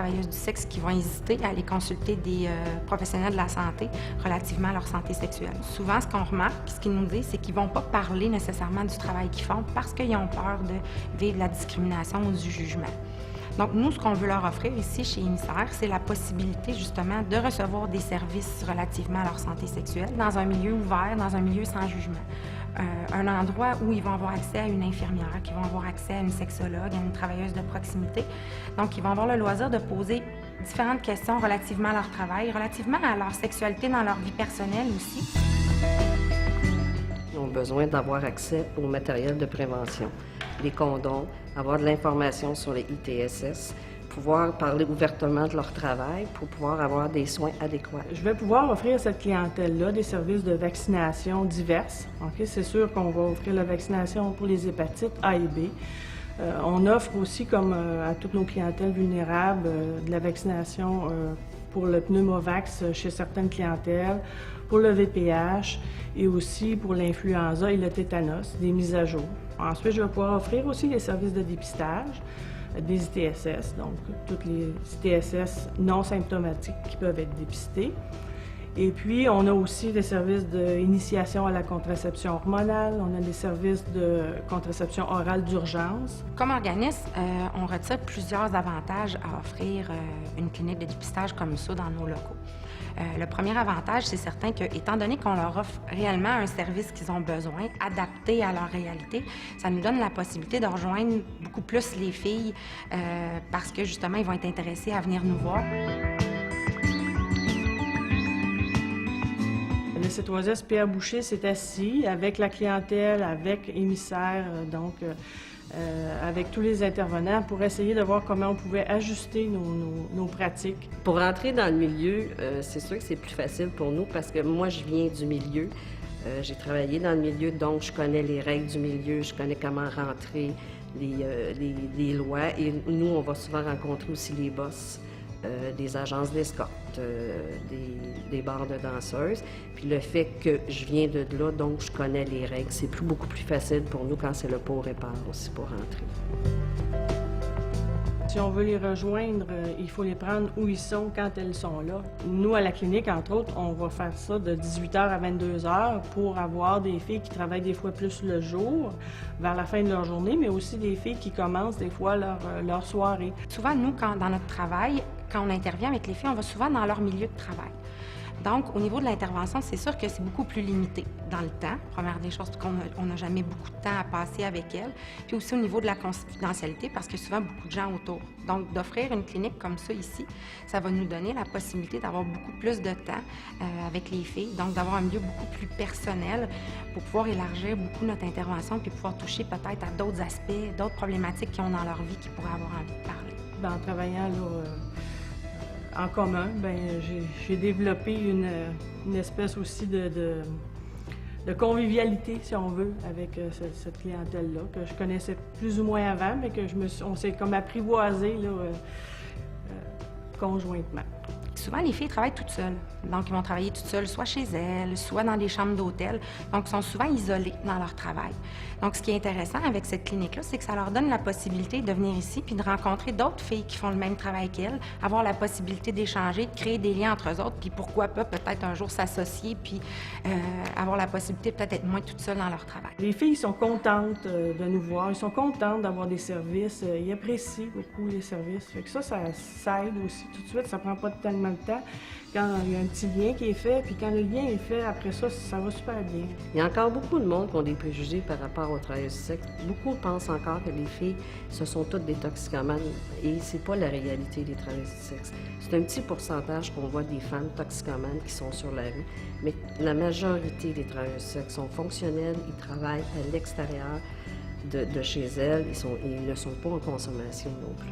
travailleuses du sexe qui vont hésiter à aller consulter des professionnels de la santé relativement à leur santé sexuelle. Souvent, ce qu'on remarque, ce qu'ils nous disent, c'est qu'ils ne vont pas parler nécessairement du travail qu'ils font parce qu'ils ont peur de vivre la discrimination ou du jugement. Donc, nous, ce qu'on veut leur offrir ici, chez Émissaire, c'est la possibilité, justement, de recevoir des services relativement à leur santé sexuelle dans un milieu ouvert, dans un milieu sans jugement. Un endroit où ils vont avoir accès à une infirmière, qu'ils vont avoir accès à une sexologue, à une travailleuse de proximité. Donc, ils vont avoir le loisir de poser différentes questions relativement à leur travail, relativement à leur sexualité dans leur vie personnelle aussi. Ils ont besoin d'avoir accès au matériel de prévention, les condoms, avoir de l'information sur les ITSS, pouvoir parler ouvertement de leur travail pour pouvoir avoir des soins adéquats. Je vais pouvoir offrir à cette clientèle-là des services de vaccination diverses. Okay? C'est sûr qu'on va offrir la vaccination pour les hépatites A et B. On offre aussi, comme à toutes nos clientèles vulnérables, de la vaccination pour le pneumovax chez certaines clientèles, pour le VPH et aussi pour l'influenza et le tétanos, des mises à jour. Ensuite, je vais pouvoir offrir aussi les services de dépistage, des ITSS, donc toutes les ITSS non symptomatiques qui peuvent être dépistés. Et puis, on a aussi des services d'initiation à la contraception hormonale, on a des services de contraception orale d'urgence. Comme organisme, on retire plusieurs avantages à offrir une clinique de dépistage comme ça dans nos locaux. Le premier avantage, c'est certain que, étant donné qu'on leur offre réellement un service qu'ils ont besoin, adapté à leur réalité, ça nous donne la possibilité de rejoindre beaucoup plus les filles parce que, justement, ils vont être intéressés à venir nous voir. Le citoyen Pierre Boucher s'est assis avec la clientèle, avec Émissaire, avec tous les intervenants pour essayer de voir comment on pouvait ajuster nos pratiques. Pour entrer dans le milieu, c'est sûr que c'est plus facile pour nous parce que moi, je viens du milieu. J'ai travaillé dans le milieu, donc je connais les règles du milieu, je connais comment rentrer les lois. Et nous, on va souvent rencontrer aussi les boss des agences d'escorte, des bars de danseuses. Puis le fait que je viens de là, donc je connais les règles, c'est beaucoup plus facile pour nous quand c'est le pot au répart aussi pour rentrer. Si on veut les rejoindre, il faut les prendre où ils sont, quand elles sont là. Nous, à la clinique, entre autres, on va faire ça de 18h à 22h pour avoir des filles qui travaillent des fois plus le jour, vers la fin de leur journée, mais aussi des filles qui commencent des fois leur soirée. Souvent, nous, dans notre travail, quand on intervient avec les filles, on va souvent dans leur milieu de travail. Donc, au niveau de l'intervention, c'est sûr que c'est beaucoup plus limité dans le temps. Première des choses, qu'on n'a jamais beaucoup de temps à passer avec elles. Puis aussi au niveau de la confidentialité, parce qu'il y a souvent beaucoup de gens autour. Donc, d'offrir une clinique comme ça ici, ça va nous donner la possibilité d'avoir beaucoup plus de temps avec les filles, donc d'avoir un milieu beaucoup plus personnel pour pouvoir élargir beaucoup notre intervention puis pouvoir toucher peut-être à d'autres aspects, d'autres problématiques qu'ils ont dans leur vie qu'ils pourraient avoir envie de parler. En travaillant là, en commun, j'ai développé une espèce aussi de convivialité, si on veut, avec cette clientèle-là, que je connaissais plus ou moins avant, mais que on s'est comme apprivoisé là, conjointement. Souvent, les filles travaillent toutes seules. Donc, ils vont travailler toutes seules, soit chez elles, soit dans des chambres d'hôtel. Donc, ils sont souvent isolées dans leur travail. Donc, ce qui est intéressant avec cette clinique-là, c'est que ça leur donne la possibilité de venir ici puis de rencontrer d'autres filles qui font le même travail qu'elles, avoir la possibilité d'échanger, de créer des liens entre eux autres, puis pourquoi pas peut-être un jour s'associer puis avoir la possibilité de peut-être être moins toutes seules dans leur travail. Les filles sont contentes de nous voir, ils sont contentes d'avoir des services, ils apprécient beaucoup les services. Fait que ça aide aussi tout de suite, ça prend pas tellement de temps. Quand il y a un petit lien qui est fait, puis quand le lien est fait, après ça, ça va super bien. Il y a encore beaucoup de monde qui ont des préjugés par rapport aux travailleurs du sexe. Beaucoup pensent encore que les filles, ce sont toutes des toxicomanes, et c'est pas la réalité des travailleurs du sexe. C'est un petit pourcentage qu'on voit des femmes toxicomanes qui sont sur la rue, mais la majorité des travailleurs du sexe sont fonctionnels, ils travaillent à l'extérieur de chez elles, ils ne sont pas en consommation non plus.